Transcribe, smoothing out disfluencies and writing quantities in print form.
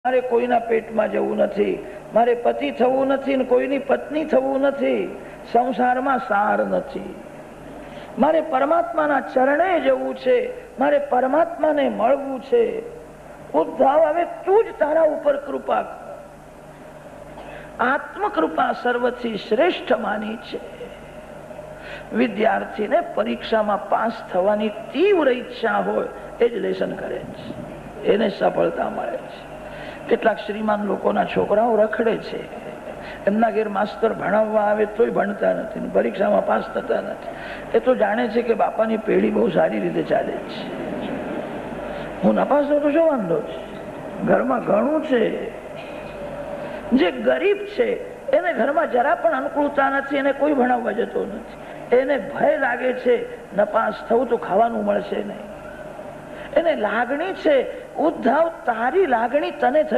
મારે કોઈના પેટમાં જવું નથી, મારે પતિ થવું નથી ને કોઈની પત્ની થવું નથી, સંસારમાં સાર નથી, મારે પરમાત્માના ચરણે જવું છે, મારે પરમાત્માને મળવું છે. ઉદ્ધવ, હવે તું જ તારા ઉપર કૃપા કર. આત્મકૃપા સર્વથી શ્રેષ્ઠ માની છે. વિદ્યાર્થીને પરીક્ષામાં પાસ થવાની તીવ્ર ઈચ્છા હોય એ જ લેસન કરે છે, એને સફળતા મળે છે. કેટલાક શ્રીમાન લોકોના છોકરાઓ રખડે છે, એમના ઘેર માસ્તર ભણાવવા આવે તોય ભણતા નથી, પરીક્ષામાં પાસ થતા નથી. એ તો જાણે છે કે બાપાની પેઢી બહુ સારી રીતે ચાલે છે, હું નપાસ થતો તો શું વાંધો છે, ઘરમાં ઘણું છે. જે ગરીબ છે એને ઘરમાં જરા પણ અનુકૂળતા નથી, એને કોઈ ભણાવવા જતો નથી, એને ભય લાગે છે નપાસ થવું તો ખાવાનું મળશે નહીં, એને લાગણી છે ઉદ્ધવ તારી લાગણી તને